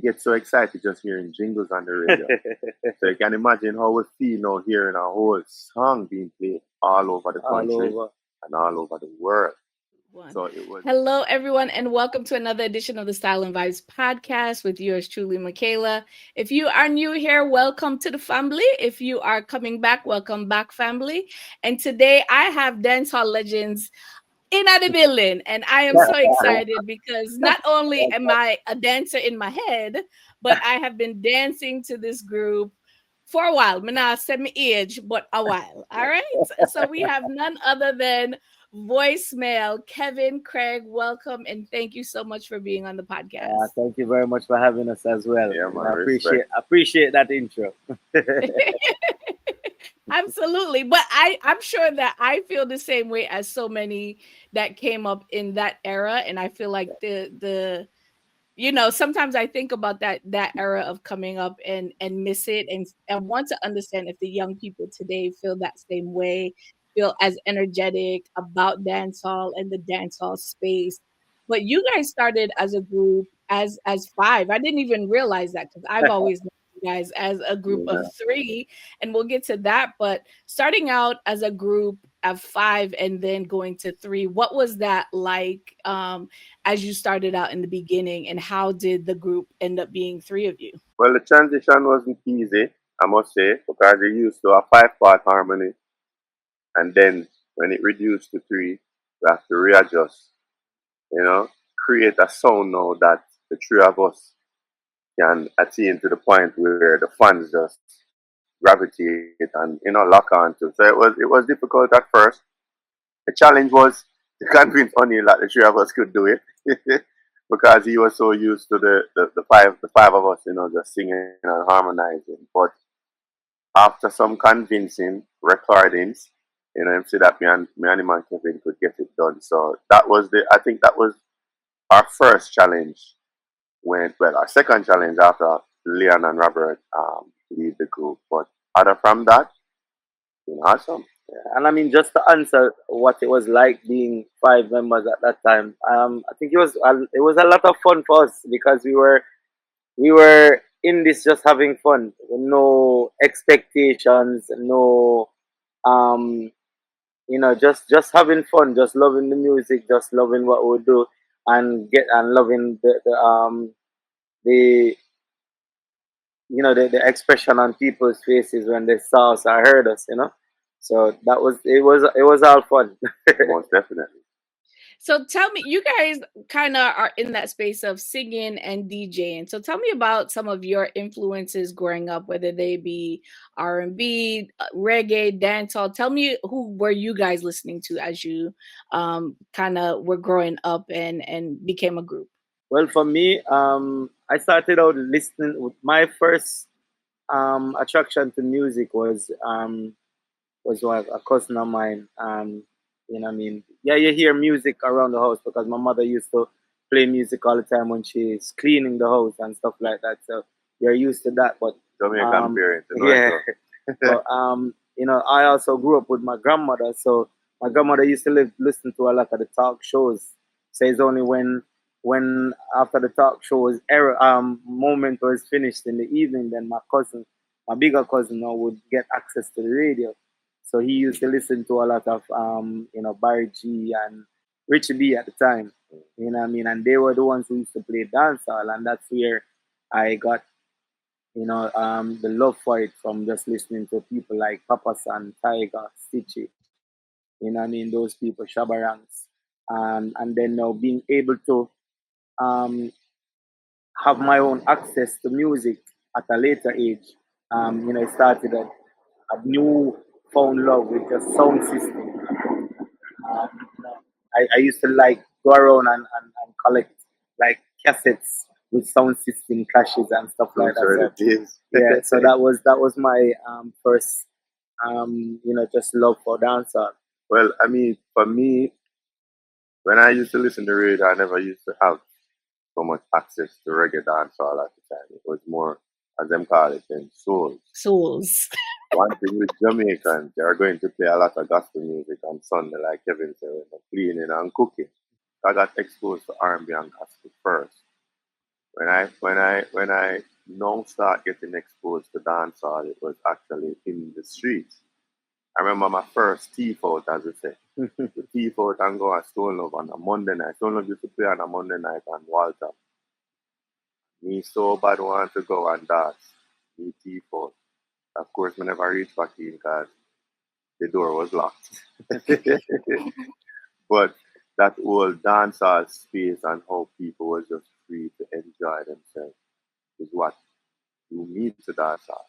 get so excited just hearing jingles on the radio. So you can imagine how we feel now hearing a whole song being played all over the country and all over the world. So it was. Hello, everyone, and welcome to another edition of the Style and Vibes podcast with yours truly, Michaela. If you are new here, welcome to the family. If you are coming back, welcome back, family. And today I have dancehall legends in the building, and I am so excited because not only am I a dancer in my head, but I have been dancing to this group for a while. Me not say me age, but a while. All right. So we have none other than voicemail Kevyn, Qraig. Welcome and thank you so much for being on the podcast. Thank you very much for having us as well. Yeah, man, I appreciate that intro. Absolutely. But I'm sure that I feel the same way as so many that came up in that era. And I feel like the sometimes I think about that era of coming up and miss it and want to understand if the young people today feel that same way, feel as energetic about dancehall and the dancehall space. But you guys started as a group as five. I didn't even realize that because I've always known you guys as a group of three, and we'll get to that. But starting out as a group of five and then going to three, what was that like as you started out in the beginning, and how did the group end up being three of you? Well, the transition wasn't easy, I must say, because they used to a 5-part harmony. And then when it reduced to 3, we have to readjust, create a sound now that the 3 of us can attain to the point where the fans just gravitate and, lock on to. So it was difficult at first. The challenge was to convince O'Neill that the 3 of us could do it. Because he was so used to the five of us, just singing and harmonizing. But after some convincing recordings, him say that me and him and Kevyn could get it done. So I think that was our first challenge our second challenge after Leon and Robert leave the group. But other from that, awesome. And I mean, just to answer what it was like being 5 members at that time, I think it was a lot of fun for us because we were in this just having fun, no expectations, no, just having fun, just loving the music, just loving what we do, and loving the expression on people's faces when they saw us or heard us, So it was all fun. Most definitely. So tell me, you guys kind of are in that space of singing and DJing. So tell me about some of your influences growing up, whether they be R&B, reggae, dancehall. Tell me, who were you guys listening to as you kind of were growing up and became a group? Well, for me, I started out listening. With my first attraction to music was a cousin of mine. Yeah, you hear music around the house because my mother used to play music all the time when she's cleaning the house and stuff like that. So you're used to that. But Jamaican parents, yeah. But I also grew up with my grandmother. So my grandmother used to listen to a lot of the talk shows. So it's only when after the talk show moment was finished in the evening, then my bigger cousin now would get access to the radio. So he used to listen to a lot of Barry G and Richie B at the time. You know what I mean? And they were the ones who used to play dancehall, and that's where I got the love for it from just listening to people like Papa San, Tiger, Stitchy. You know what I mean? Those people, Shabarangs. And then now being able to have my own access to music at a later age. It started a new found love with the sound system. I used to go around and collect like cassettes with sound system clashes and stuff like that. So, yeah, so that was my first just love for dancehall. Well, I mean, for me, when I used to listen to radio, I never used to have so much access to reggae dancehall at the time. It was more, as them call it, souls. Souls. One thing with Jamaicans, they are going to play a lot of gospel music on Sunday, like Kevyn said, cleaning and cooking. I got exposed to R&B and gospel first. When I now start getting exposed to dancehall, it was actually in the streets. I remember my first teeth out, as I say. The teeth out and go at Stone Love on a Monday night. Stone Love used to play on a Monday night on Walter. Me so bad want to go and dance. Me teeth out. Of course, we never reached back in because the door was locked. But that whole dancehall space and how people were just free to enjoy themselves is what drew me to dancehall.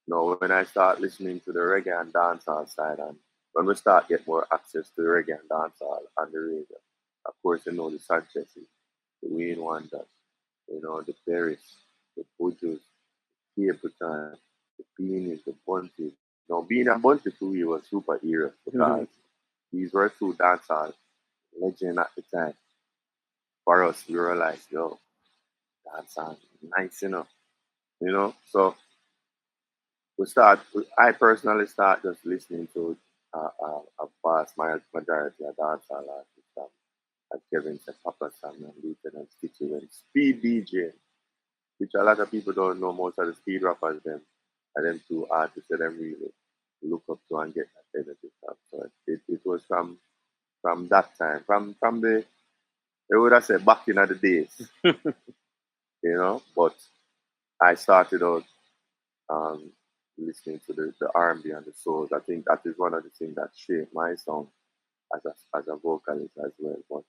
Now, when I start listening to the reggae and dancehall side, and when we start get more access to the reggae and dancehall on the radio, of course, you know the Sanchez's, the Wayne Wonders, the Berries, the Bujos, the Capleton, the Beanies, the Bunties. Now, being a Bunty to me was super era because these were two dancehall legend at the time. For us, we realized, yo, dancehall, nice enough, So I personally start just listening to a vast majority of dancehall artists, like Kevyn said, Papa Sam and Lieutenant Stitchy and Speed DJ, which a lot of people don't know. Most of the speed rappers, them, are them two artists that them really look up to and get that benefit from. So it was from that time, from they would have said back in the days, But I started out um, listening to the R&B and the souls. I think that is one of the things that shaped my sound as a vocalist as well. But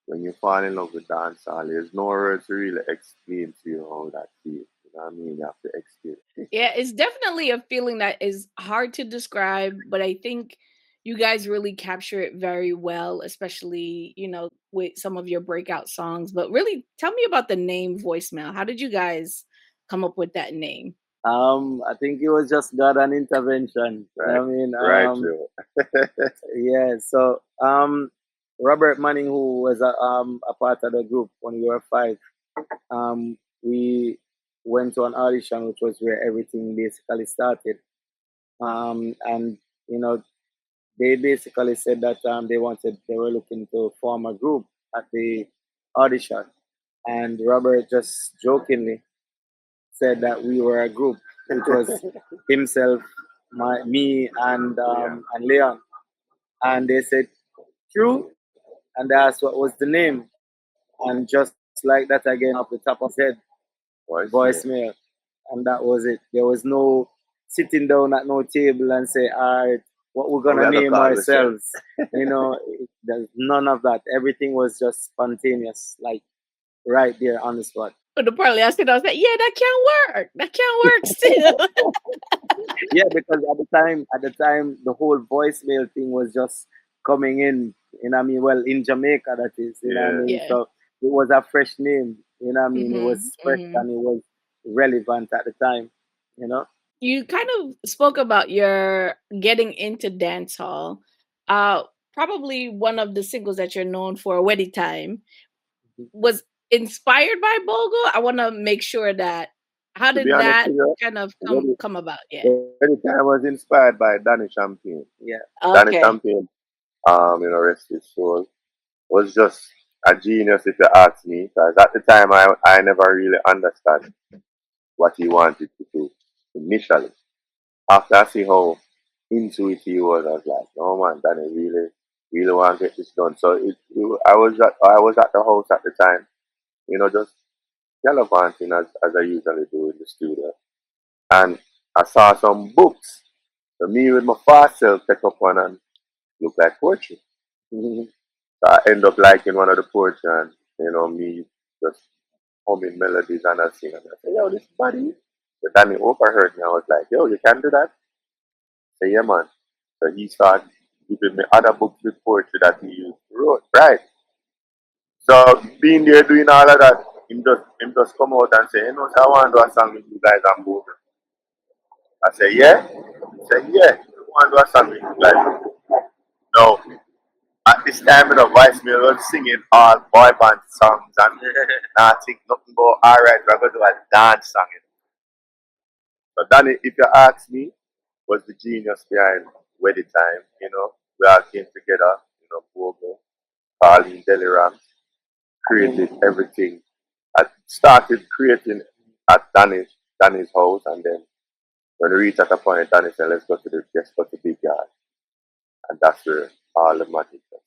when you fall in love with dancehall, there's no words to really explain to you how that feels. You know what I mean? You have to experience it. Yeah, it's definitely a feeling that is hard to describe, but I think you guys really capture it very well, especially, with some of your breakout songs. But really, tell me about the name Voicemail. How did you guys come up with that name? I think it was just God and intervention. Right, I mean, right, Joe. yeah. So, Robert Manning, who was a part of the group when we were five, we went to an audition, which was where everything basically started. And you know, they basically said that they were looking to form a group at the audition, and Robert just jokingly said that we were a group, which was himself, me, and Leon. And they said, "True," and they asked what was the name, and just like that again, off the top of his head, voicemail, and that was it. There was no sitting down at no table and say, "All right, what we're gonna name ourselves." There's none of that. Everything was just spontaneous, like right there on the spot. But the partly I said, yeah, that can't work. That can't work still. Yeah, because at the time, the whole voicemail thing was just coming in. You know what I mean? Well, in Jamaica, that is. You know what I mean? Yeah. So it was a fresh name. You know what I mean? It was fresh and it was relevant at the time. You know. You kind of spoke about your getting into dancehall. Uh, Probably one of the singles that you're known for, "Wedding Time," was inspired by Bogle. I want to make sure that how To be did honest that with you, kind of Wedding come about? Yeah. Wedding Time was inspired by Danny Champagne. Yeah. Danny Okay. Champagne, rest his soul, was just a genius if you ask me, because at the time I never really understood what he wanted to do initially. After I see how into it he was, I was like, no man, Danny really, really want to get this done. So I was at the house at the time, just gallivanting as I usually do in the studio. And I saw some books. So me with my fast self take up one and look like poetry. So I end up liking one of the poetry and, me just humming melodies and I sing. And I say, yo, this body. The time he overheard me, I was like, yo, you can do that? I say, yeah, man. So he started giving me other books with poetry that he wrote. Right. So being there doing all of that, him just come out and say, so I want to do a song with you guys and both. I say, yeah? He said, yeah, I want to do a song with you guys. No. At this time, voicemail was singing all boy band songs and I think nothing but alright, we're gonna do a dance song. So Danny, if you ask me, was the genius behind Wedding Time, We all came together, Bogo, Pauline Deliram, created everything I started creating at Danny's house, and then when we reached at a point, Danny said, let's go to Big Yard," and that's where all the magic was.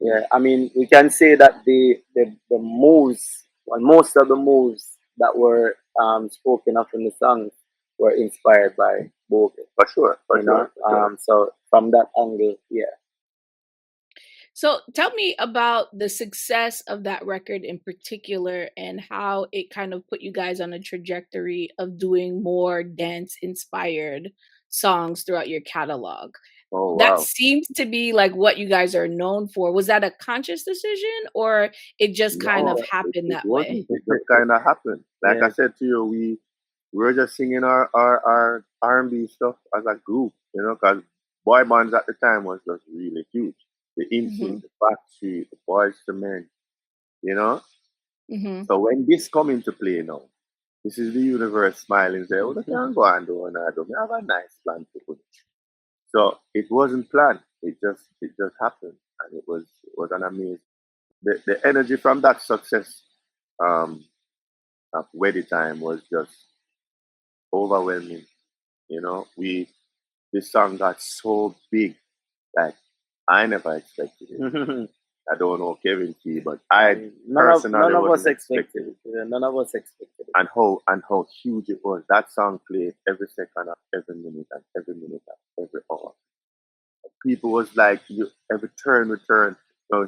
Yeah, I mean, we can say that the moves, well, most of the moves that were spoken of in the song were inspired by Bogle, For you know. sure, for sure. So from that angle, yeah. So tell me about the success of that record in particular and how it kind of put you guys on a trajectory of doing more dance inspired songs throughout your catalog. Oh That wow. seems to be like what you guys are known for. Was that a conscious decision or it just kind of No, happened it that way? wasn't. It just kind of happened. Like I Yeah. said to you, we were just singing our R&B stuff as a group, because boy bands at the time was just really huge. The Hmm. Instinct, the Backstreet, the Boys to Men, you know. Hmm. So when this come into play now, this is the universe smiling, say, "Oh, they can go and do and I do. We have a nice plan to put." So it wasn't planned. It just happened, and it was an amazing. The energy from that success um, of Wedding Time was just overwhelming. We this song got so big that I never expected it. I don't know Kevin T, but I None personally of us wasn't expected expecting it. it. Yeah, none of us expected it. And how huge it was. That song played every second of every minute and every minute of every hour. People was like, you every turn return.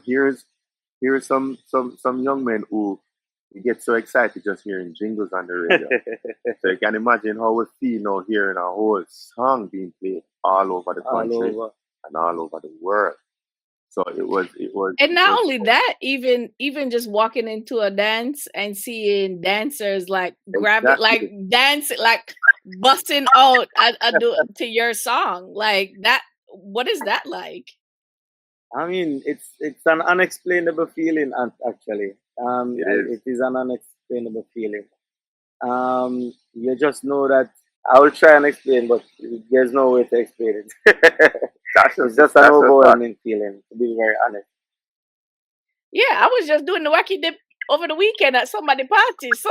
Here's some young men who get so excited just hearing jingles on the radio. So you can imagine how we feel now hearing a whole song being played all over the All country over. and all over the world. So And it not was only that, even just walking into a dance and seeing dancers like grabbing, like exactly. dance, like busting out to your song, like that. What is that like? I mean, it's an unexplainable feeling, actually. It is. It is an unexplainable feeling. You just know that I will try and explain, but there's no way to explain it. That's It's just just an that's a fact. overwhelming feeling, to be very honest. Yeah, I was just doing the wacky dip over the weekend at somebody party, so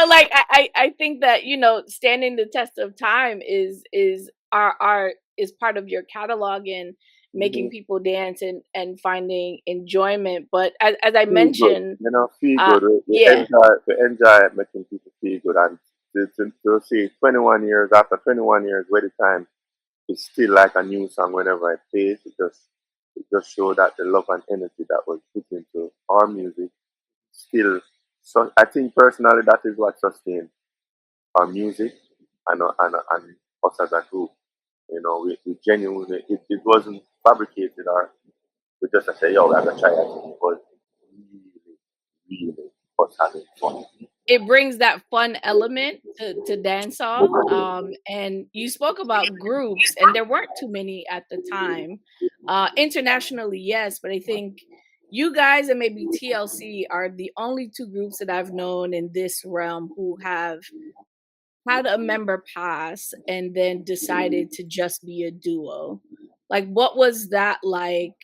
like I think that standing the test of time is our is part of your catalog and making Mhm. people dance and finding enjoyment. But as I Feel good, mentioned, feel uh good. yeah, We enjoy making people feel good, and to see 21 years after 21 years, where the time is still like a new song whenever it plays. It just shows that the love and energy that was put into our music still. So I think personally that is what sustains our music and us as a group. We genuinely it wasn't fabricated or we just say, yo, we're gonna try it. It was really, really us having fun. it brings that fun element to dancehall. And you spoke about groups, and there weren't too many at the time. Internationally, yes, but I think you guys and maybe TLC are the only two groups that I've known in this realm who have had a member pass and then decided to just be a duo. Like, what was that like,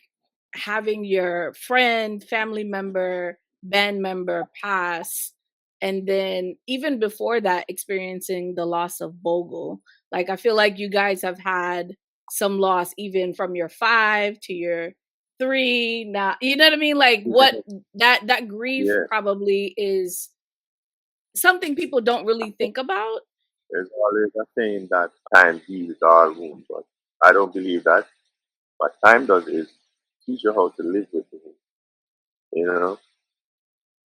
having your friend, family member, band member pass, and then even before that, experiencing the loss of Bogle? Like, I feel like you guys have had some loss even from your five to your three. Now, you know what I mean? Like, what that grief Yeah, probably is something people don't really think about. there's always a saying that time heals all wounds, but I don't believe that. What time does is teach you how to live with it. You know,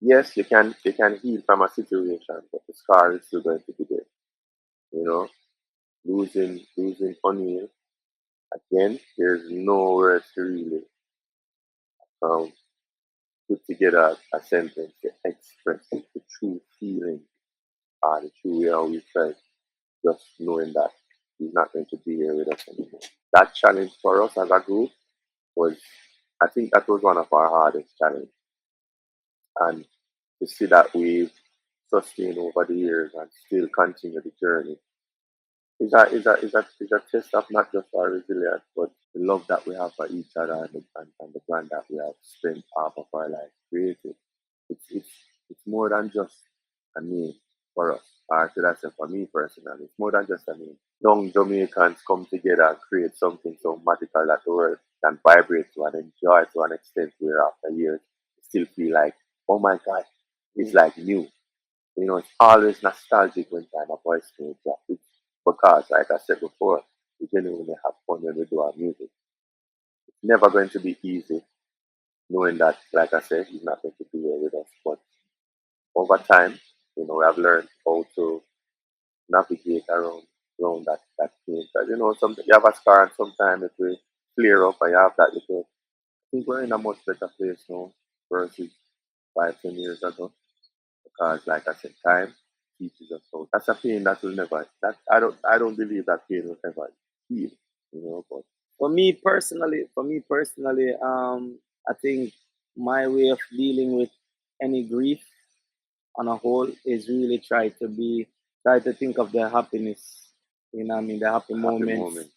yes, you can heal from a situation, but the scar is still going to be there. You know, losing O'Neill again. There's no words to really um, put together a sentence to express the true feeling or the true way how we felt, just knowing that he's not going to be here with us anymore. That challenge for us as a group was, I think that was one of our hardest challenges. And to see that we've sustained over the years and still continue the journey is a test of not just our resilience, but the love that we have for each other and the plan that we have spent half of our life creating. It's it's it's more than just a name for us. Or should I say for me personally, it's more than just a name. Young Jamaicans come together and create something so magical that the world can vibrate to and enjoy to an extent where after years you still feel like, oh my God, it's like new. It's always nostalgic when time of voice may drop. It's because, like I said before, we genuinely have fun when we do our music. It's never going to be easy, knowing that, like I said, he's not going to be here with us. But over time, we have learned how to navigate around that pain. Because, something you have a scar and sometimes it will clear up and you have that little. I think we're in a much better place now versus 5, 10 years ago. Because, like I said, time teaches us how. That's a pain that will never. That I don't believe that pain will ever heal. But For me personally, I think my way of dealing with any grief on a whole is really try to think of the happiness, the happy happy moments moment.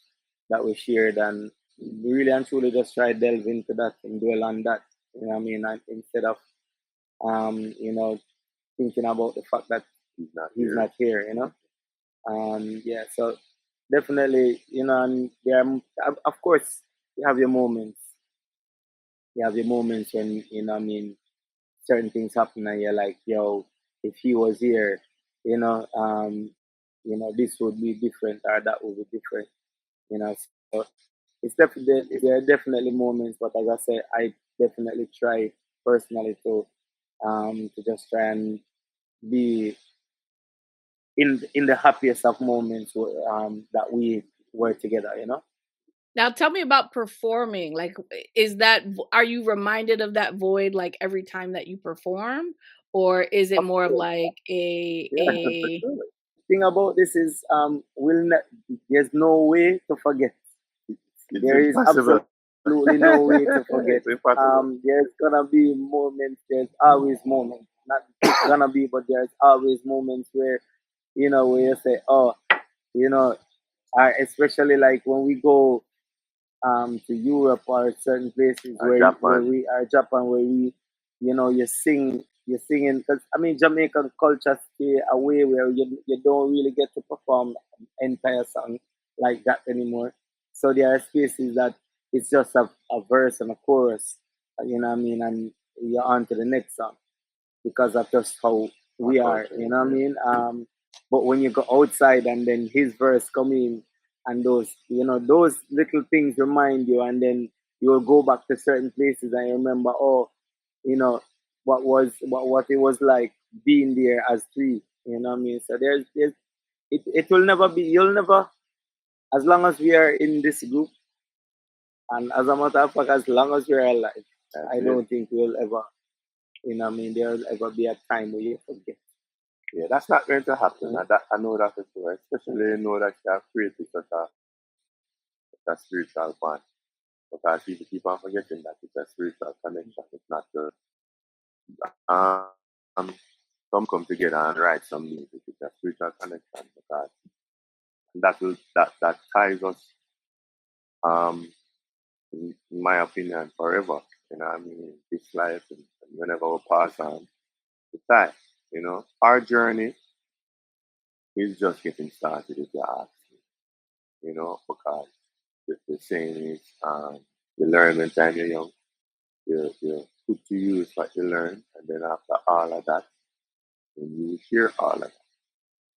that we shared, and really and truly just try delve into that and dwell on that. And instead of thinking about the fact that He's not he's here. not here. Yeah, so definitely, and of course, you have your moments. You have your moments when certain things happen and you're like, yo, if he was here, you know, um, this would be different or that would be different. So it's definitely there are definitely moments, but as I said, I definitely try personally to just try and be in the happiest of moments that we were together. Now tell me about performing. Like, are you reminded of that void like every time that you perform, or is it Of more of course, like a yeah, for a sure. Thing about this is there's no way to forget. It's There is impossible. absolutely no way to forget. It's impossible. There's gonna be moments. There's always moments. Not gonna be, but there's always moments where you say, oh, you know, especially like when we go to Europe or certain places where Japan. we are Japan, where you're singing, because I mean Jamaican culture stay away where you don't really get to perform entire song like that anymore. So there are spaces that it's just a verse and a chorus, and you're on to the next song because of just how Our we are, culture, you know what I yeah. mean? But when you go outside and then his verse come in and those little things remind you, and then you'll go back to certain places and you remember, oh, you know, what it was like being there as three, you know what I mean? So it will never be, you'll never, as long as we are in this group, and as a matter of fact, as long as we're alive, That's I it. don't think we'll ever, there'll ever be a time where you forget. Yeah, that's not going to happen. Right? I know that for sure. Especially that you have created such a spiritual bond. Because people keep on forgetting that it's a spiritual connection. It's not just um some come together and write some music. It's a spiritual connection because that ties us um in my opinion forever. I mean this life and whenever we pass on the time. Our journey is just getting started if you ask me. Because the saying is you learn when time you're young, you put to use what you learn, and then after all of that, then you share all of that.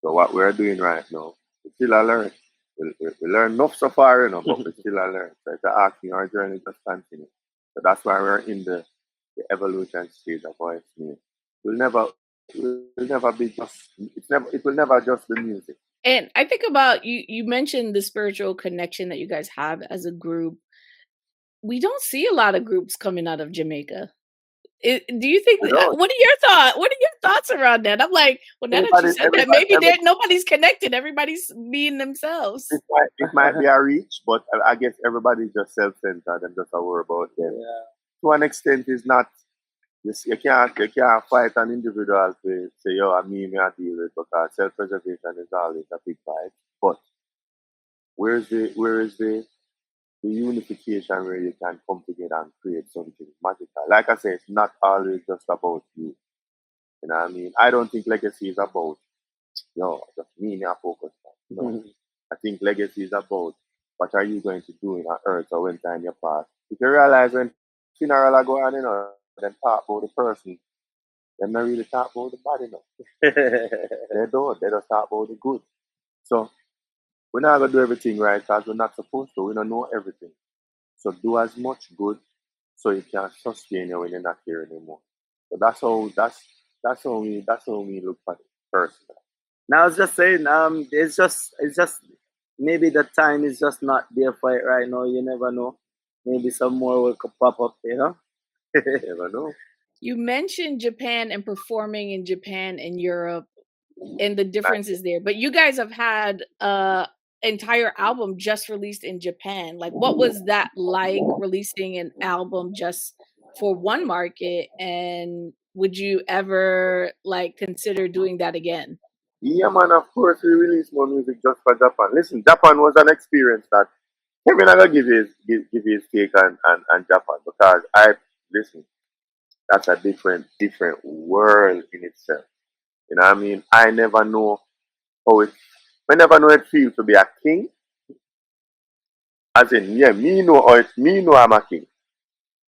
So what we're doing right now, we still a learn. We learn enough so far, but we still a learn. So if you ask me, our journey just continues. So that's why we're in the evolution stage of voice music. We'll never will never be just it will never just be music. and I think about you mentioned the spiritual connection that you guys have as a group. We don't see a lot of groups coming out of Jamaica. Do you think I don't. what are your thoughts? What are your thoughts around that? I'm like, well, now that you said that, maybe Everybody, nobody's connected. Everybody's being it themselves. might be a reach, but I guess everybody's just self-centered and just a worry about them. Yeah. To an extent, it's not. You can't fight an individual to say, yo, me I deal with because self-preservation is always a big fight. But where is the unification where you can come together and create something magical? Like I said, it's not always just about you. You know what I mean? I don't think legacy is about, just me and your focus. No. I think legacy is about what are you going to do in our earth or when time you pass. If you realize when funeral are going on, then talk about the person, them not really talk about the body, no. They don't. They just talk about the good. So we're not gonna do everything right because we're not supposed to. We don't know everything. So do as much good so you can sustain you when you're not here anymore. So that's how we look at it personally. Now I was just saying, it's just maybe the time is just not there for it right now. You never know. Maybe some more will pop up, you know. You never know. You mentioned Japan and performing in Japan and Europe and the differences there, but you guys have had a entire album just released in Japan. Like, what was that like releasing an album just for one market? And would you ever like consider doing that again? Yeah, man, of course we release more music just for Japan. Listen, Japan was an experience that Kevin I gonna give his take on Japan because listen, that's a different world in itself. You know what I mean? How it I never know it feels to be a king. As in, yeah, me know I'm a king.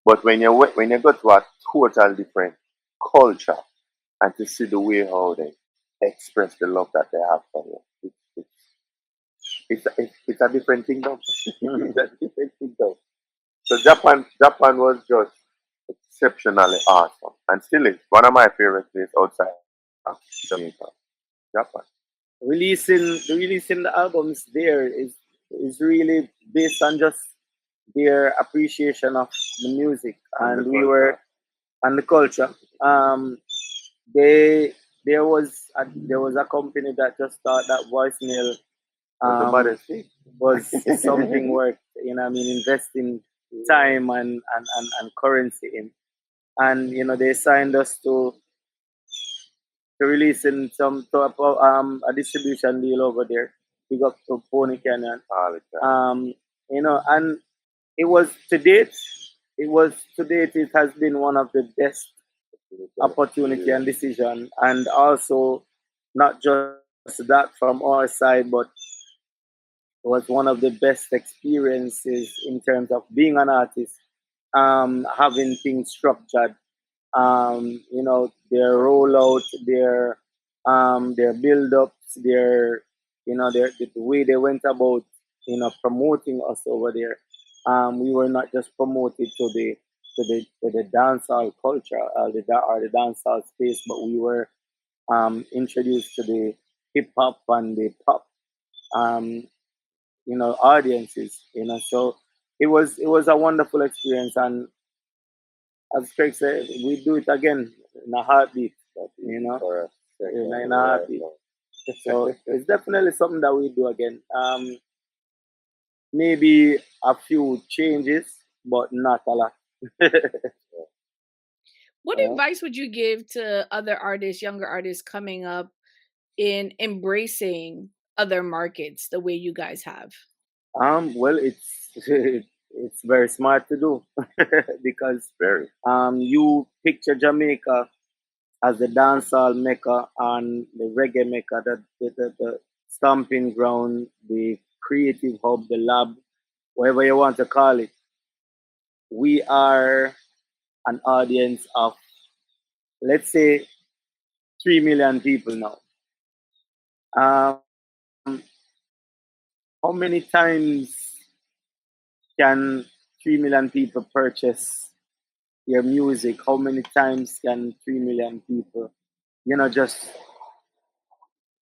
But when you go to a total different culture and to see the way how they express the love that they have for you, it's a different kingdom. It's a different kingdom. So Japan was just exceptionally awesome and still is one of my favorite places outside of Jamaica. Japan. Releasing the albums there is really based on just their appreciation of the music, And the and we culture were and the culture. Um, they there was a company that just thought that voicemail was the um baddest thing. was something worth, I mean, investing time and currency in. And they signed us to releasing some to a distribution deal over there. We got to Pony Canyon. All the time. And it was to date, it has been one of the best opportunity and decision, and also not just that from our side, but it was one of the best experiences in terms of being an artist, having things structured, their rollout, their build ups, the way they went about, promoting us over there. We were not just promoted to the dancehall culture, or the dancehall space, but we were introduced to the hip hop and the pop, um, audiences. So it was a wonderful experience, and as Craig said, we do it again in a heartbeat. For us. In a heartbeat. So it's definitely something that we do again. Maybe a few changes, but not a lot. What advice would you give to other artists, younger artists coming up in embracing other markets the way you guys have? Well, it's very smart to do because Very. you picture Jamaica as the dancehall mecca and the reggae mecca, the stomping ground, the creative hub, the lab, whatever you want to call it. We are an audience of, let's say, 3 million people now. Um, how many times can 3 million people purchase your music? How many times can 3 million people, just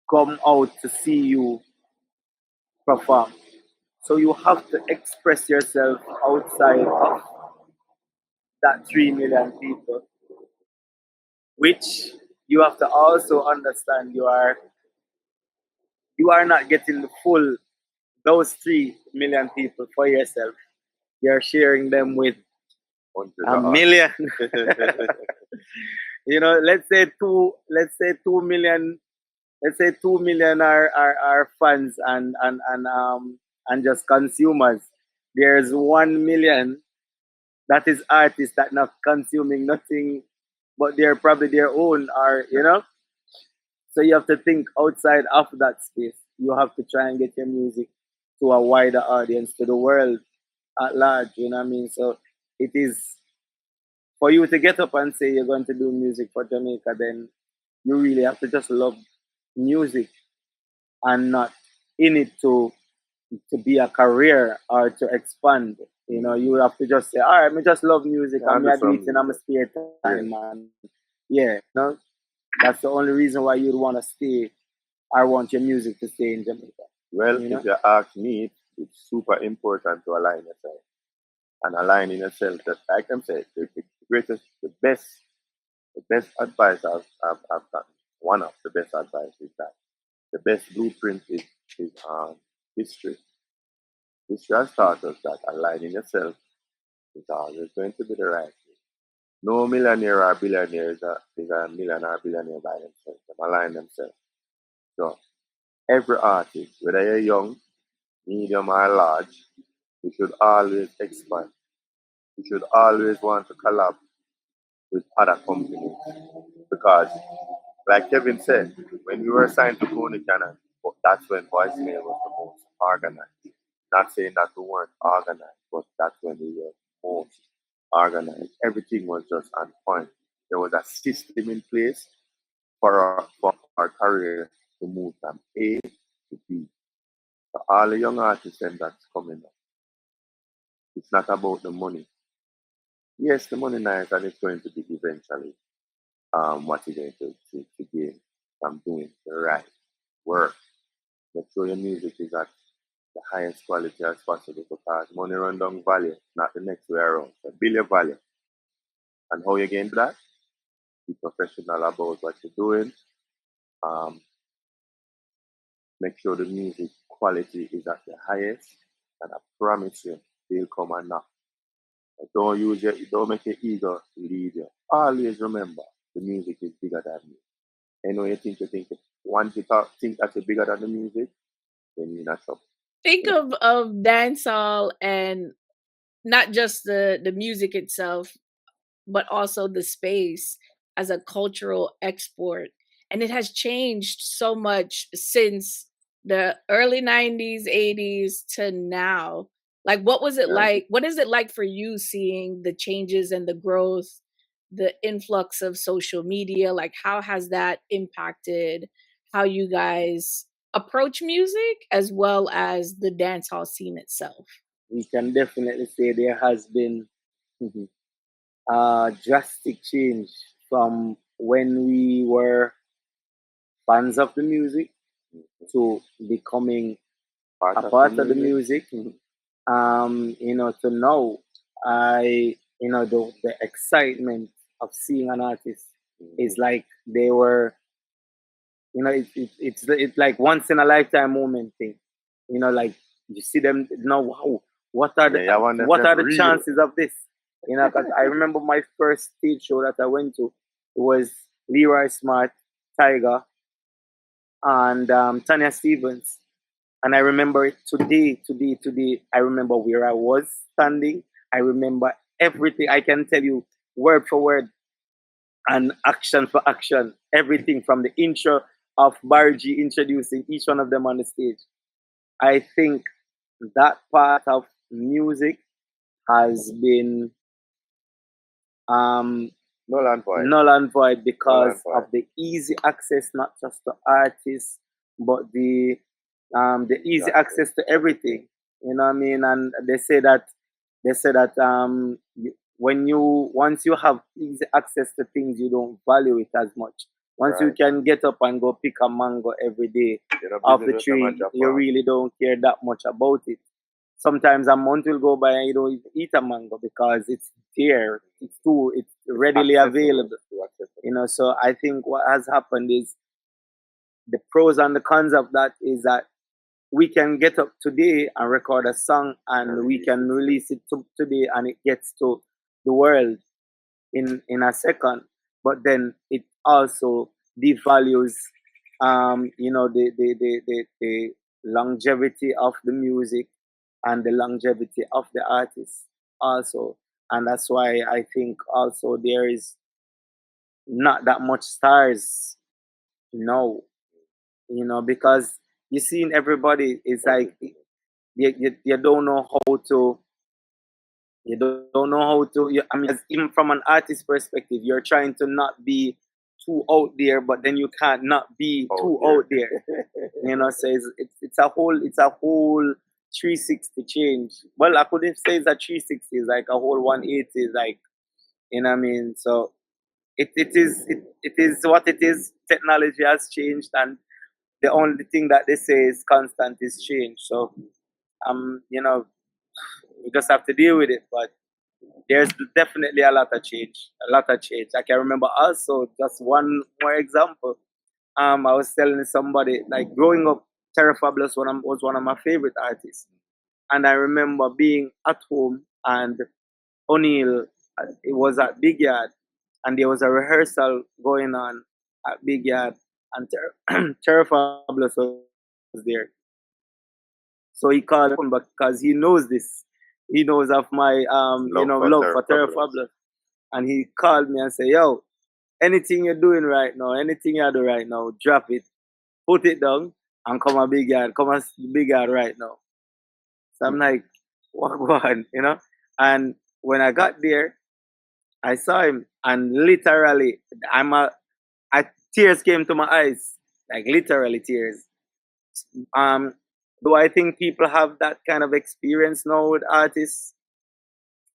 come out to see you perform? So you have to express yourself outside of that 3 million people, which you have to also understand you are not getting the full those 3 million people for yourself. You're sharing them with Hundreds a of million. Let's say 2 million. Let's say 2 million are fans, and and just consumers. There's 1 million that is artists that not consuming nothing, but they're probably their own, or So you have to think outside of that space. You have to try and get your music to a wider audience, to the world at large. You know what I mean? So it is for you to get up and say you're going to do music for Jamaica, then you really have to just love music and not in it to be a career or to expand. You have to just say, all right, me just love music. I'm do not doing it some in my spare time, man. Yeah, that's the only reason why you'd want to stay. I want your music to stay in Jamaica. Well, if you ask me, it's super important to align yourself. And aligning yourself, that like I said, the greatest, the best advice I've gotten, one of the best advice is that the best blueprint is history. History has taught us that aligning yourself is always going to be the right thing. No millionaire or billionaire is a millionaire or billionaire by themselves. They align themselves. So every artist, whether you're young, medium, or large, you should always expand. You should always want to collab with other companies because, like Kevin said, when we were signed to Tony Cannon, that's when voicemail was the most organized. Not saying that we weren't organized, but that's when we were most organized. Everything was just on point. There was a system in place for our career to move from A to B. So all the young artists that's coming up, it's not about the money. Yes, the money nice and it's going to be eventually what you're going to gain from doing the right work. Make sure your music is at the highest quality as possible because money run down value, not the next way around. So build your value. And how you gain that? Be professional about what you're doing. Make sure the music quality is at the highest. And I promise you, they'll come and knock. Don't make your ego lead you. Always remember the music is bigger than you. And when you think once you think that you're bigger than the music, then you're not trouble. Think of dancehall and not just the music itself, but also the space as a cultural export. And it has changed so much since the early 90s, 80s to now. Like, what was it like? What is it like for you seeing the changes and the growth, the influx of social media? Like, how has that impacted how you guys approach music as well as the dancehall scene itself? We can definitely say there has been a drastic change from when we were fans of the music to becoming a part of the music. To now, the excitement of seeing an artist is like they were, it's like once in a lifetime moment thing. Like you see them now. Wow, what are the chances of this? Because I remember my first stage show that I went to, it was Leroy Smart, Tiger, and Tanya Stevens. And I remember it today. I remember where I was standing. I remember everything. I can tell you word for word and action for action. Everything from the intro of Barry G introducing each one of them on the stage. I think that part of music has been null and void because of the easy access, not just to artists, but the easy access to everything. You know what I mean? And they say that once you have easy access to things, you don't value it as much. Once you can get up and go pick a mango every day off the tree, you really don't care that much about it. Sometimes a month will go by and you don't even eat a mango because it's there. It's readily available. So I think what has happened is the pros and the cons of that is that we can get up today and record a song and we can release it today and it gets to the world in a second. But then it also devalues the longevity of the music and the longevity of the artist also. And that's why I think also there is not that much stars now, because you seen everybody is like you don't know how to I mean, as even from an artist perspective, you're trying to not be too out there, but then you can't not be too out there. So it's a whole 360 change. Well, I couldn't say it's a 360, it's like a whole 180, like, what I mean. So it is what it is. Technology has changed, and the only thing that they say is constant is change. So we just have to deal with it. But there's definitely a lot of change. A lot of change. I can remember also just one more example. I was telling somebody, like, growing up, Terra Fabulous was one of my favorite artists. And I remember being at home, and O'Neill, it was at Big Yard, and there was a rehearsal going on at Big Yard, and Terra Fabulous was there. So he called me because he knows this. He knows of my love for Terra Fabulous. And he called me and said, "Yo, anything you're doing right now, anything you do right now, drop it, put it down, and come a Big Yard, Big Yard right now." So I'm like, "What going?" And when I got there, I saw him, and literally, tears came to my eyes, like literally tears. Um, do I think people have that kind of experience now with artists?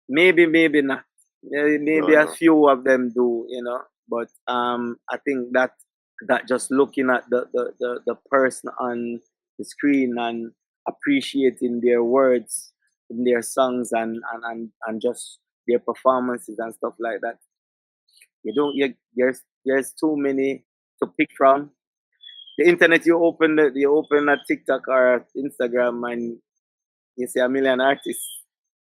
Maybe, maybe not. Maybe a few of them do, But I think that just looking at the person on the screen and appreciating their words in their songs and just their performances and stuff like that. There's too many to pick from. The internet, you open a TikTok or Instagram, and you see a million artists.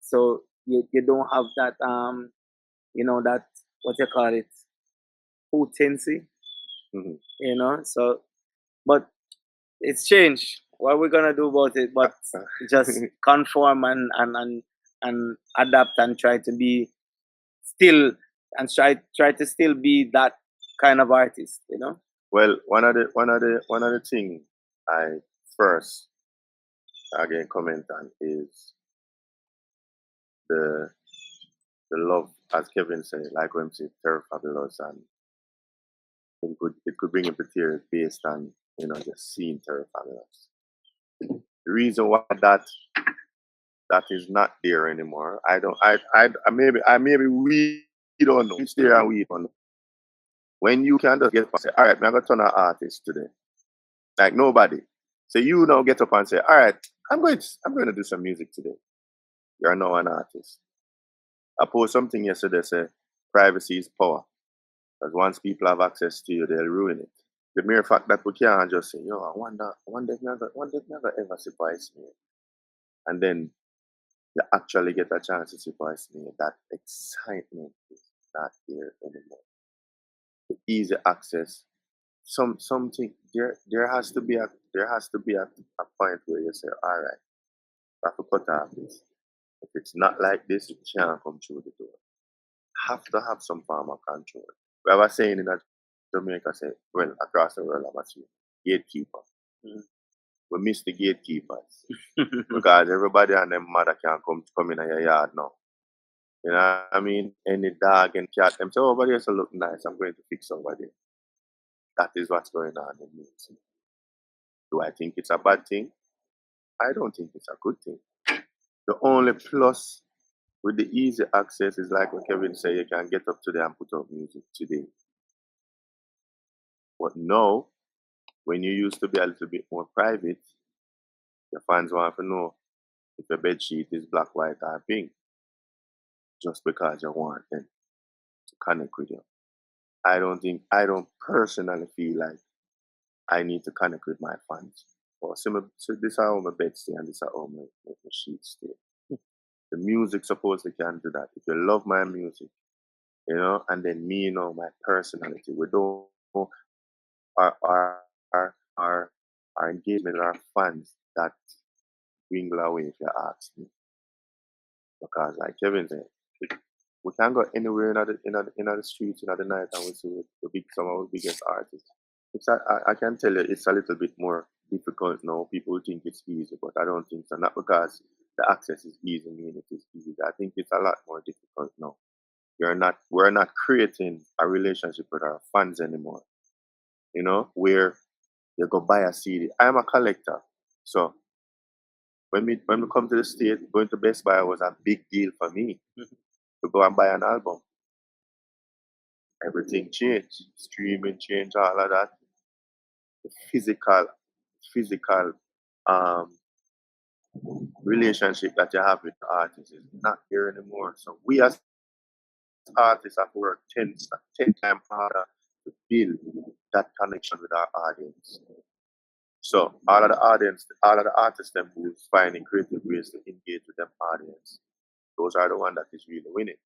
So you don't have that that, what you call it, potency. So, but it's changed. What we're gonna do about it? But just conform and adapt and try to be still and try to still be that kind of artist. Well, one of the thing I first again comment on is the love, as Kevin said, like when say Terra Fabulous, and it could bring him to tears based on just seeing Terra Fabulous. The reason why that is not there anymore, maybe we don't know. It's there and we don't know. When you can just get up and say, all right, I'm gonna turn an artist today. Like nobody. So you now get up and say, all right, I'm going to do some music today. You're now an artist. I posted something yesterday, say privacy is power. Because once people have access to you, they'll ruin it. The mere fact that we can't just say, yo, I wonder if never ever surprise me. And then you actually get a chance to surprise me. That excitement is not there anymore. The easy access. Something there has to be a point where you say, all right, I have to cut off this. If it's not like this, you can't come through the door. Have to have some form of control. We have a saying in Jamaica, say, well, across the world, I'm a gatekeeper. We miss the gatekeepers because everybody and their mother can come in your yard now. You know what I mean? Any dog and cat, them say, oh, but yes, look nice. I'm going to fix somebody. That is what's going on in music. Do I think it's a bad thing? I don't think it's a good thing. The only plus with the easy access is like what Kevin said, you can get up today and put out music today. But now, when you used to be a little bit more private, your fans want to know if your bed sheet is black, white, or pink, just because you want them to connect with you. I don't personally feel like I need to connect with my fans. So this is how my bed stay and this is how my sheets stay. The music supposedly can do that. If you love my music, and then me, my personality, we don't our engagement, our fans, that dwindle away if you ask me. Because like Kevin said, we can go anywhere in the streets in the night and we see some of the biggest artists. I can tell you it's a little bit more difficult now. People think it's easy, but I don't think so. Not because the access is easy, mean it is easy. I think it's a lot more difficult now. We're not creating a relationship with our fans anymore. You know, where you go buy a CD. I'm a collector, so when we come to the state, going to Best Buy was a big deal for me to go and buy an album. Everything changed, streaming changed, all of that. The physical um, relationship that you have with the artist is not there anymore. So we as artists have to work 10 times harder to build that connection with our audience. So all of the artists them who's finding creative ways to engage with them audience, those are the ones that is really winning.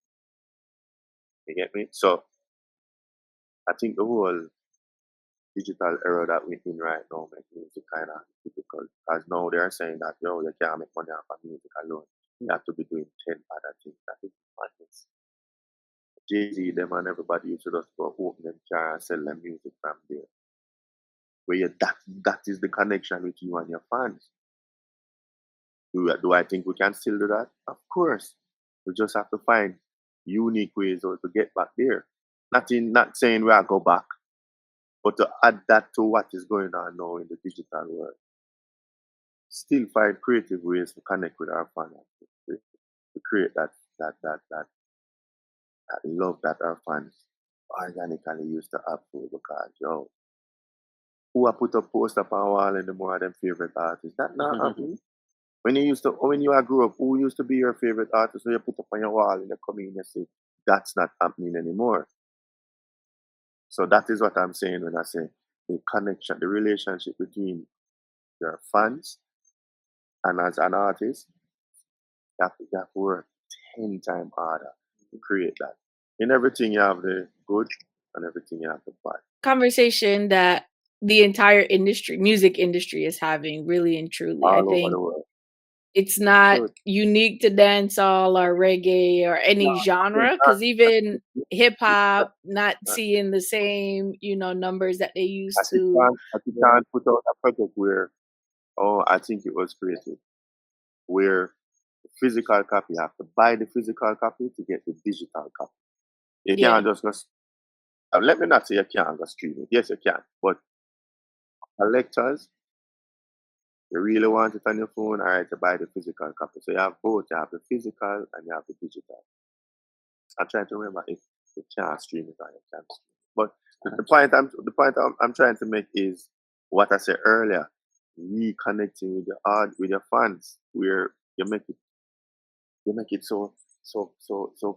You get me? So I think the whole digital era that we're in right now makes music kind of difficult because now they're saying that you can't make money off of music alone. You have to be doing 10 other things. That is madness. Jay-Z, them and everybody used to just go open them car and sell them music from there. Where that is the connection with you and your fans. Do I think we can still do that? Of course. We just have to find unique ways to get back there. Not saying we are go back, but to add that to what is going on now in the digital world. Still find creative ways to connect with our fans, to create that love that our fans organically used to have for, because who I put a post up on wall in the more of them favorite artists. That not happening. When you grew up, who used to be your favorite artist? So you put up on your wall in the community, that's not happening anymore. So that is what I'm saying when I say the connection, the relationship between your fans and as an artist, you have to work 10 times harder to create that. In everything you have the good and everything you have the bad. Conversation that the entire music industry is having, really and truly. All I over think the world. it's not Good. unique to dancehall or reggae or any genre, because even hip hop not seeing the same, numbers that they used to. You can't put out a project where, I think it was creative, where the physical copy, you have to buy the physical copy to get the digital copy. You can't just go. Let me not say you can't go stream it. Yes, you can, but collectors, you really want it on your phone, all right, to buy the physical copy. So you have both. You have the physical and you have the digital. I'm trying to remember if you can't stream it or you can stream it. But the point I'm trying to make is what I said earlier: reconnecting with your fans, where you make it so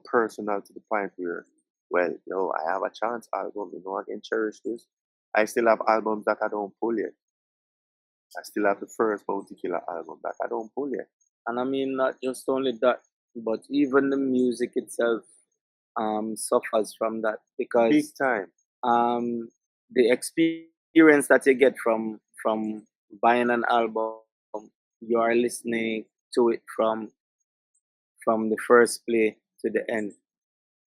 personal to the point where, well, I have a chance album, I can cherish this. I still have albums that I don't pull yet. I still have the first Bounty Killer album that I don't pull yet. And I mean, not just only that, but even the music itself suffers from that, because Big time. The experience that you get from buying an album, you are listening to it from the first play to the end,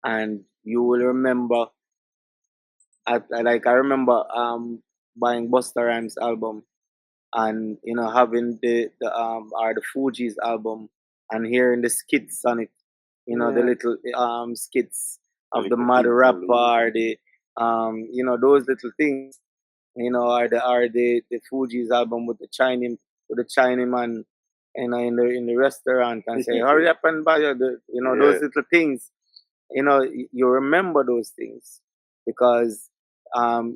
and you will remember. I remember buying Busta Rhymes album, and having the Fugees album and hearing the skits on it, the little skits of the mad rapper, the those little things, are the Fugees album with the Chinaman, in the restaurant and say, hurry up and buy those little things. You remember those things because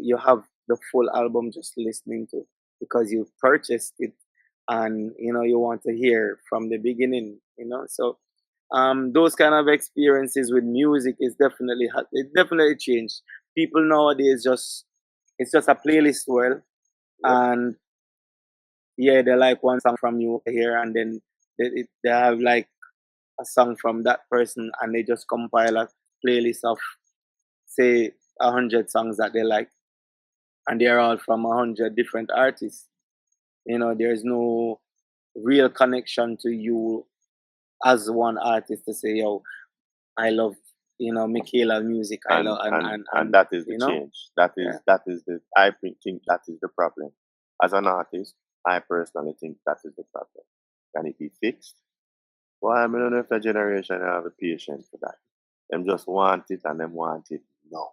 you have the full album just listening to, because you purchased it, and you want to hear from the beginning. So those kind of experiences with music is definitely changed. People nowadays it's just a playlist world, and they like one song from you here, and then they have like a song from that person, and they just compile a playlist of, say, 100 songs that they like, and they're all from 100 different artists. There's no real connection to you as one artist to say, yo, I love, Michaela's music. I love, and that is the you know, change. That is the I think that is the problem. As an artist, I personally think that is the problem. Can it be fixed? Well, I don't know if the generation have the patience for that. Them just want it and them want it now.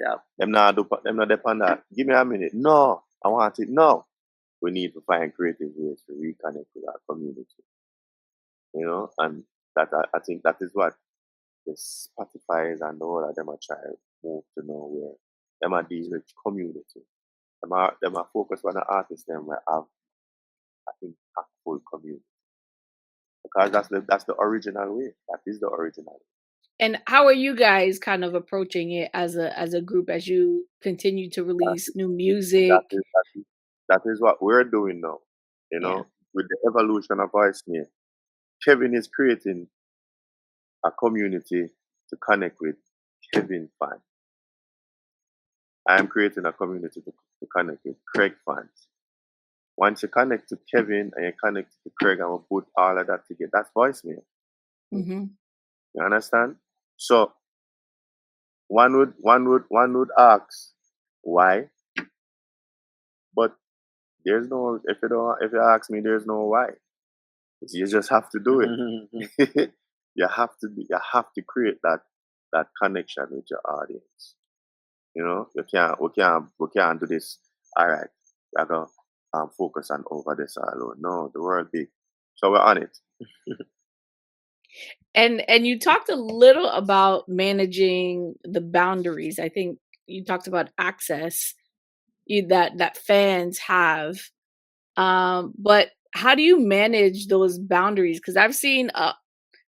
yeah. Them not depend that. Give me a minute. No, I want it now. We need to find creative ways to reconnect with our community. And that I think that is what the Spotify's and all of them are trying to move to nowhere. Them are deal with community. Them are focused on the artists them will have an impactful community. Because that's the original way. That is the original way. And how are you guys kind of approaching it as a group as you continue to release new music? That is what we're doing now. Yeah. With the evolution of voice mail. Kevyn is creating a community to connect with Kevyn fans. I'm creating a community to connect with Qraig fans. Once you connect to Kevyn and you connect to Qraig and we put all of that together, that's voicemail. Mm-hmm. You understand? So one would ask why, but there's no if you ask me, there's no why. You just have to do it. You have to create that connection with your audience. We can't do this. All right, I go focus on over this alone. No, the world big, so we're on it. And you talked a little about managing the boundaries. I think you talked about access that fans have. But how do you manage those boundaries? Because I've seen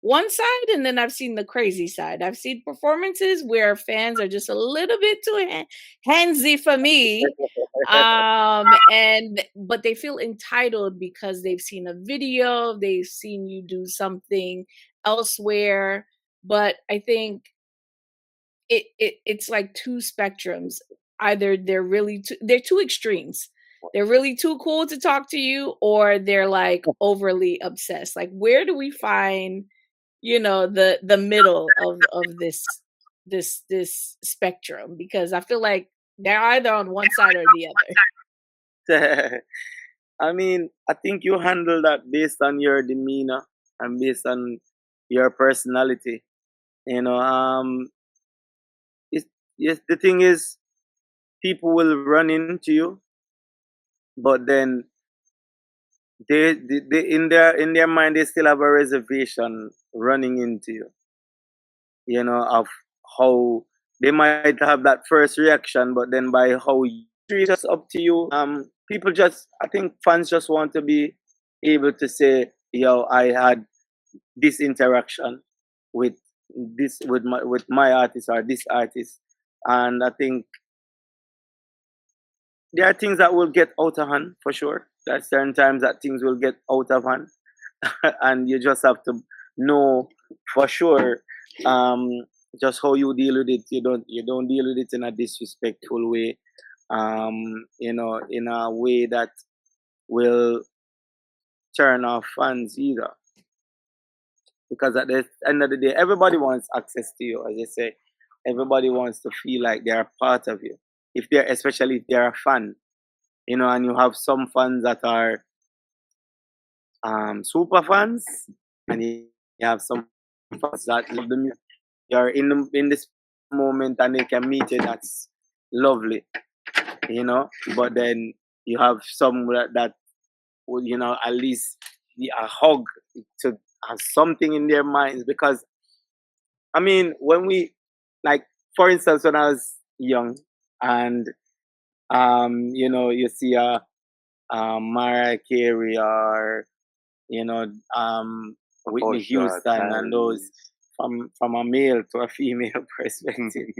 one side and then I've seen the crazy side. I've seen performances where fans are just a little bit too handsy for me. But they feel entitled because they've seen a video, they've seen you do something elsewhere. But I think it's like two spectrums. Either they're two extremes. They're really too cool to talk to you, or they're like overly obsessed. Like, where do we find the middle of this spectrum? Because I feel like they're either on one side or the other. I mean, I think you handle that based on your demeanor and based on your personality. Yes, the thing is, people will run into you, but then they in their mind they still have a reservation running into you, of how they might have that first reaction, but then by how you treat us up to you, people I think fans just want to be able to say, yo, I had this interaction with my artist or this artist. And I think there are things that will get out of hand for sure. There are certain times that things will get out of hand, and you just have to know for sure just how you deal with it. You don't deal with it in a disrespectful way, in a way that will turn off fans either. Because at the end of the day, everybody wants access to you, as I say. Everybody wants to feel like they're part of you. Especially if they're a fan, and you have some fans that are super fans, and you have some fans that love the music. You're in this moment and they can meet you. That's lovely, But then you have some that would, at least a hug to have something in their minds. Because I mean, when we, like, for instance, when I was young and you see a Mariah Carey or Whitney Houston and those from a male to a female perspective.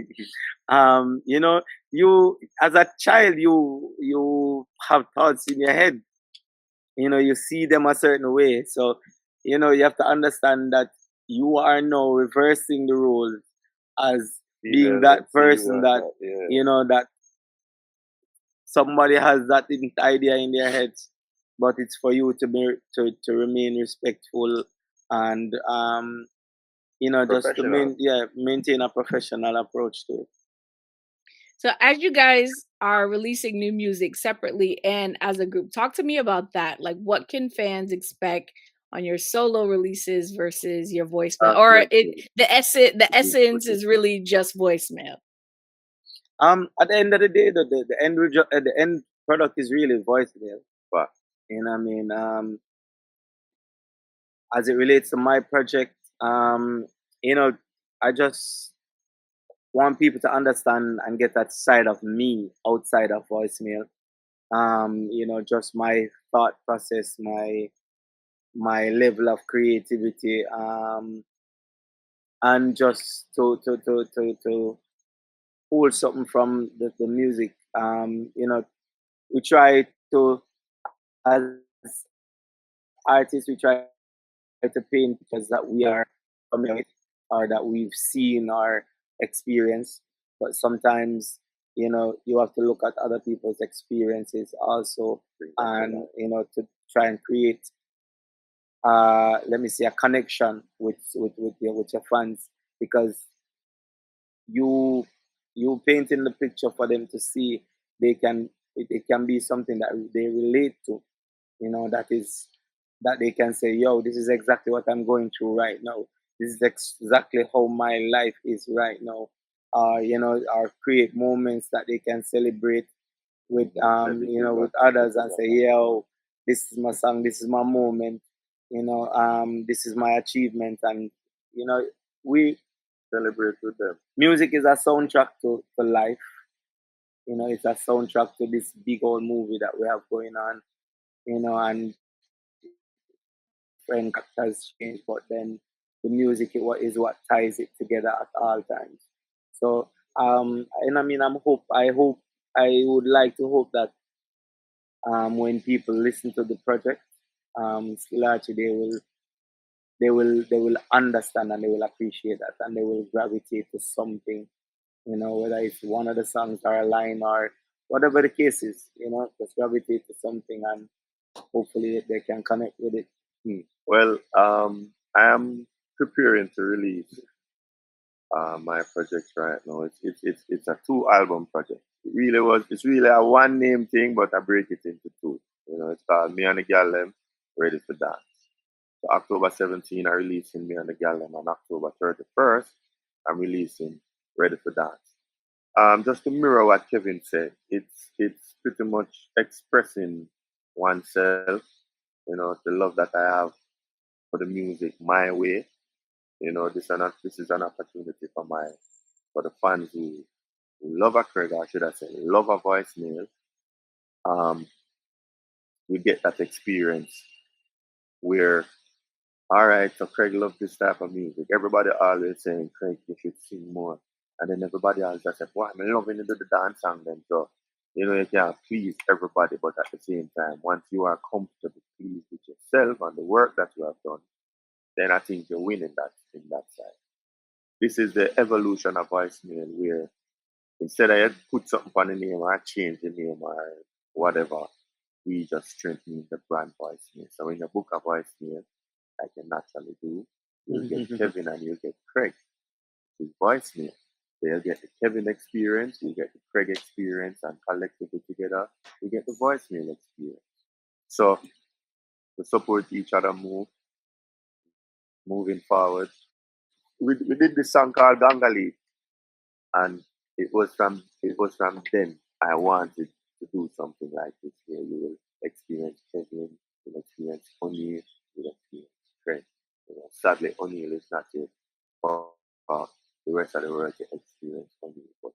You as a child you have thoughts in your head. You see them a certain way. So, you have to understand that you are now reversing the role as being that person that that somebody has that idea in their head. but it's for you to be to remain respectful and just to Professional. maintain a professional approach to it. So as you guys are releasing new music separately and as a group, talk to me about that. Like, what can fans expect on your solo releases versus your voicemail? Or the essence is really just voicemail. At the end of the day, the end product is really voicemail. But As it relates to my project, I just want people to understand and get that side of me outside of voicemail. Just my thought process, my level of creativity, and just to pull something from the music. We try to, as artists, we try to paint pictures that we are familiar with or that we've seen or experienced. But sometimes, you have to look at other people's experiences also, and to try and create, let me say, a connection with your fans, because you painting the picture for them to see. It can be something that they relate to, that they can say, yo, this is exactly what I'm going through right now. This is exactly how my life is right now. Or create moments that they can celebrate with with others and say, yo, this is my song, this is my moment, this is my achievement. And we celebrate with them. music is a soundtrack to life. It's a soundtrack to this big old movie that we have going on. And friend has changed, but then the music is what ties it together at all times. So, and I would like to hope that when people listen to the project, still actually they will understand and they will appreciate that, and they will gravitate to something, whether it's one of the songs or a line or whatever the case is, just gravitate to something, and hopefully they can connect with it. Well, I am preparing to release my project right now. It's a 2 album project. It's really a one name thing, but I break it into 2. It's called Me and the Gal Them Ready for Dance. So October 17, I'm releasing Me and the Gal Them, and October 31st, I'm releasing Ready for Dance. Just to mirror what Kevyn said, it's pretty much expressing oneself, the love that I have for the music my way. This is an opportunity for the fans who love a Qraig, or should I say, love a voicemail. We get that experience where, all right, so Qraig loves this type of music. Everybody always saying, Qraig, you should sing more. And then everybody else just said, wow, I'm loving to do the dance song then. So, you can't please everybody, but at the same time, once you are comfortable, pleased with yourself and the work that you have done, then I think you're winning that in that side. This is the evolution of voicemail where instead of you put something on the name or change the name or whatever, we just strengthen the brand voicemail. So when you book a voicemail, like you naturally do, you'll get Kevyn and you'll get Qraig. His voicemail. They'll get the Kevyn experience, you get the Qraig experience, and collectively together, you get the voicemail experience. So to support each other moving forward. We did this song called Gangali, and it was from then I wanted to do something like this where you will experience Kevyn, you'll experience O'Neal, you'll experience Qraig. Sadly O'Neal is not here for the rest of the world to experience O'Neal. But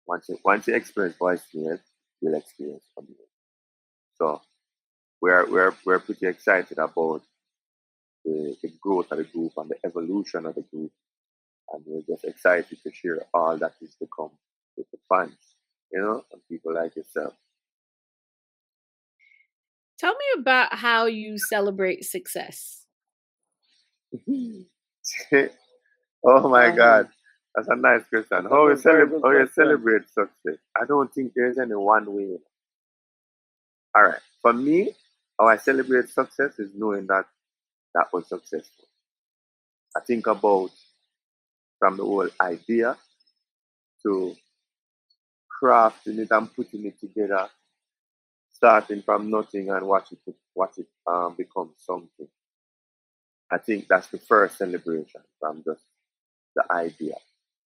once you experience voicemail, you'll experience O'Neal. So we're pretty excited about the growth of the group and the evolution of the group, and we're just excited to share all that is to come with the fans, and people like yourself. Tell me about how you celebrate success. Oh my God, that's a nice question. That's How a you very good question. celebrate success? I don't think there's any one way. All right, for me, how I celebrate success is knowing that that was successful. I think about from the whole idea to crafting it and putting it together, starting from nothing and watch it become something. I think that's the first celebration from just the idea.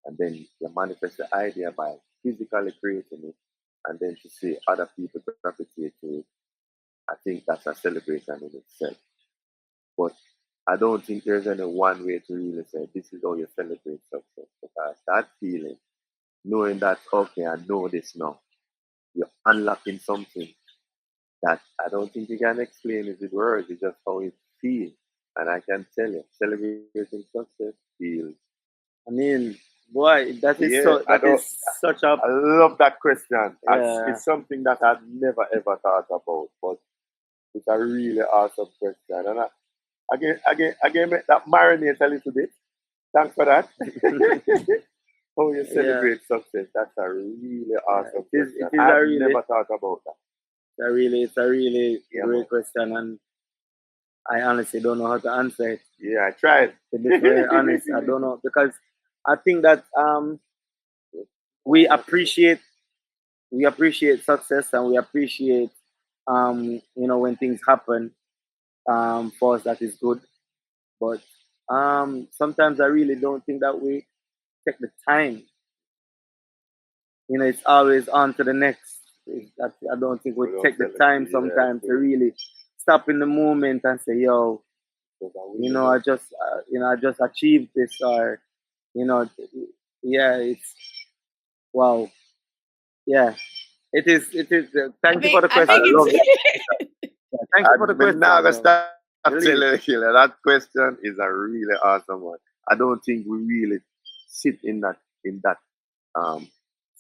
And then you manifest the idea by physically creating it, and then to see other people gravitate to it. I think that's a celebration in itself. But I don't think there's any one way to really say this is how you celebrate success, because that feeling, knowing that okay, I know this now, you're unlocking something that I don't think you can explain it with words. It's just how it feels. And I can tell you, celebrating success feels. I mean, boy, that is Yeah, so. That is such a. I love that question. Yeah. It's something that I've never ever thought about, but it's a really awesome question. And again, make that marinate a little bit. Thanks for that. How you celebrate success? That's a really awesome question. I've never thought about that. It's a really great question, and I honestly don't know how to answer it. Yeah, I tried. To be very honest, I don't know, because I think that we appreciate success, and we appreciate when things happen for us, that is good. But sometimes I really don't think that we take the time. It's always on to the next. I don't think we take the time sometimes to really stop in the moment and say, "Yo, I just achieved this," or it's wow, yeah. It is. Thank you for the question. Thank you for the question. Now I stop telling you that question is a really awesome one. I don't think we really sit in that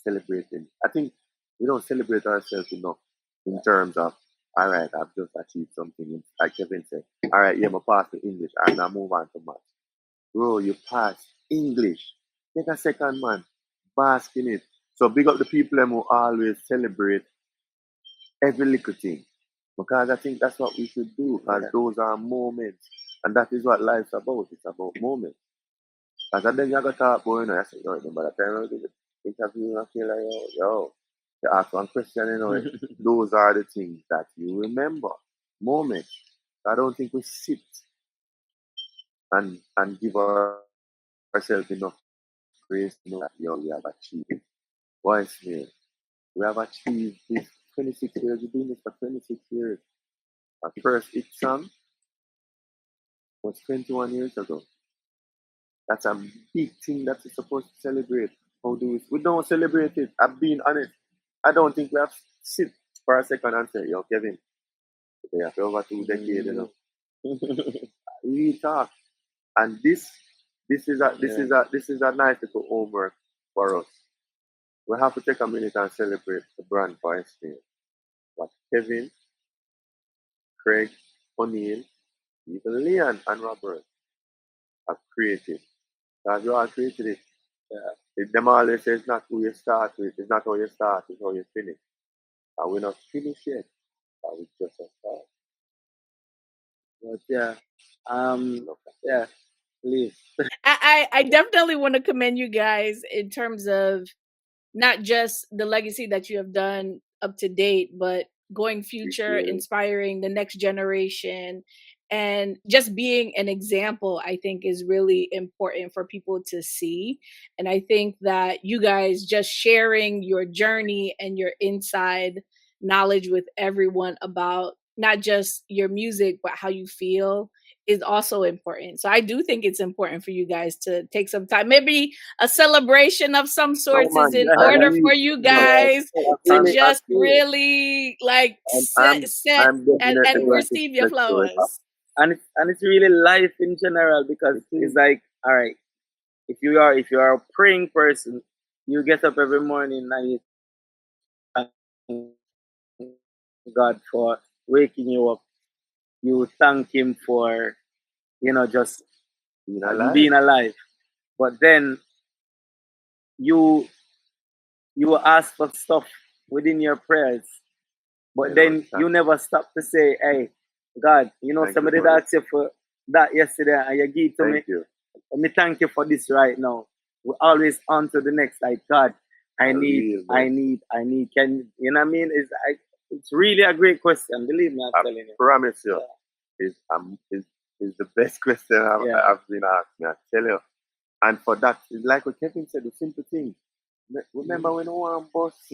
celebrating. I think we don't celebrate ourselves enough in terms of, all right, I've just achieved something. Like Kevyn said, all right, yeah, I passed the English. I'm now move on to math. Bro, you passed English. Take a second, man. Bask in it. So big up the people who always celebrate every little thing. Because I think that's what we should do. Because those are moments. And that is what life's about. It's about moments. Because then you got to talk about, I say, yo, remember that time I did the interview, I feel like, yo, you ask one question, those are the things that you remember. Moments. I don't think we sit and give ourselves enough grace to know that, we have achieved. Boys, man, we have achieved this 26 years. We're doing this for 26 years. Our first hit song was 21 years ago. That's a big thing that we're supposed to celebrate. How do we? We don't celebrate it. I'm being honest. I don't think we have to sit for a second and say, yo, Kevyn, we have over 2 decades, We talk. And this is a nice little homework for us. We have to take a minute and celebrate the brand for experience. What Kevyn, Qraig, O'Neal, even Leon and Robert have created. Because you all created it. Them always say it's not who you start with, it's not how you start, it's how you finish. And we're not finished yet. We just a start. But please. I definitely want to commend you guys in terms of not just the legacy that you have done up to date, but going future, inspiring the next generation, and just being an example. I think is really important for people to see. And I think that you guys just sharing your journey and your inside knowledge with everyone about not just your music, but how you feel is also important. So I do think it's important for you guys to take some time. Maybe a celebration of some sorts is in order for you guys to just really like set and receive your flowers. And it's really life in general, because it's like, all right, if you are a praying person, you get up every morning and you thank God for waking you up. You thank Him for just being alive. But then you ask for stuff within your prayers, But You know, then thank, you never stop to say, hey, God, you know, thank you somebody for this. asked you for that yesterday and you give to me. Thank you. Let me thank you for this right now. We always on to the next. Like, God, I need. Can you know what I mean? It's really a great question. Believe me, I'm I telling you. promise you, is the best question Yeah. I've been asked me. I tell you. And for that, it's like what Kevyn said, the simple thing. Remember when I want boss?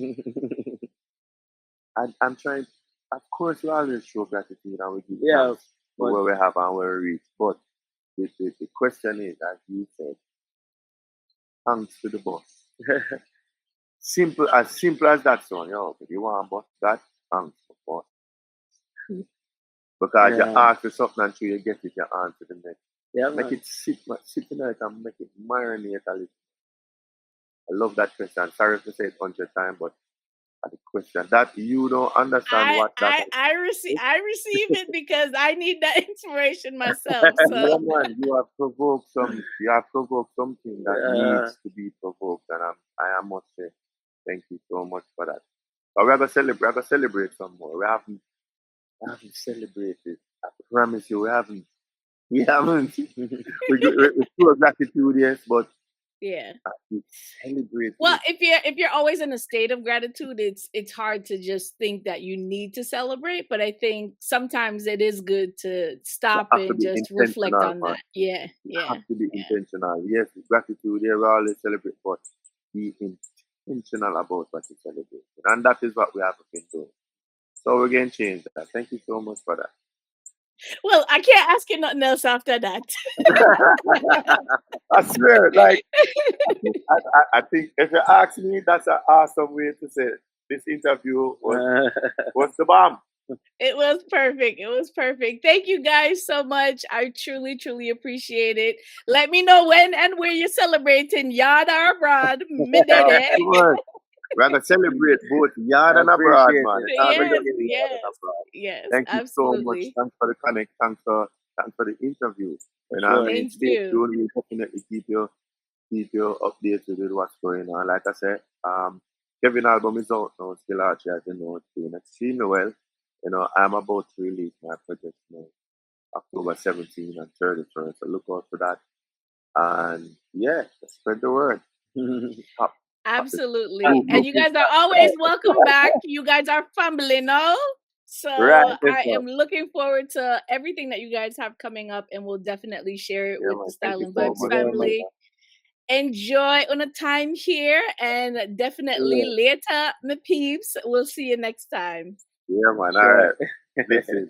I'm trying. Of course, we always show gratitude and we give thanks for where we have and where we reach. But the question is, as you said, thanks to the boss. Simple as that, son. Yo, if you want boss that, thanks for boss. Because you ask for something until you get it, you answer the next. Yeah, make it sit in it and make it marinate a little. I love that question. Sorry to say it 100 times, but the question that you don't understand what that is. I receive it because I need that inspiration myself. So Yeah, man, you have provoked something that needs to be provoked, and I must say thank you so much for that. But we're gonna celebrate some more. We haven't celebrated. I promise you, we haven't. We show gratitude, yes, but yeah. Celebrate. Well, if you're always in a state of gratitude, it's hard to just think that you need to celebrate. But I think sometimes it is good to stop and just reflect on that. Yeah, yeah. Have to be intentional. Yes, gratitude. Yeah, we always celebrate, but be intentional about what you celebrate, and that is what we have been doing. So we're going to change that. Thank you so much for that. Well, I can't ask you nothing else after that. I swear, like, I think if you ask me, that's an awesome way to say it. This interview was the bomb. It was perfect. It was perfect. Thank you guys so much. I truly, truly appreciate it. Let me know when and where you're celebrating, yard or abroad. We're going to celebrate both yard and abroad, man. Yes. Thank you absolutely. so much. Thanks for the connect. Thanks for the interview. You know what I mean? Stay tuned. We'll definitely keep you updated with what's going on. Like I said, Kevyn album is out now, still out here, as you know, it's doing extremely well. You know, I'm about to release my project now, October 17th and 31st. So look out for that. And yeah, spread the word. Absolutely. And you guys are always welcome back. You guys are family now. So I am looking forward to everything that you guys have coming up, and we'll definitely share it with the Style and Vibes family. Enjoy on a time here, and definitely later, my peeps. We'll see you next time. Yeah, man. All right. Listen.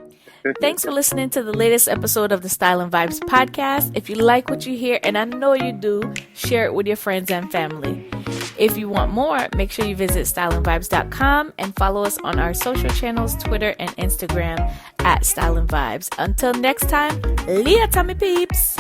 Thanks for listening to the latest episode of the Style and Vibes podcast. If you like what you hear, and I know you do, share it with your friends and family. If you want more, make sure you visit styleandvibes.com and follow us on our social channels, Twitter and Instagram @Style and Vibes. Until next time, later, me peeps.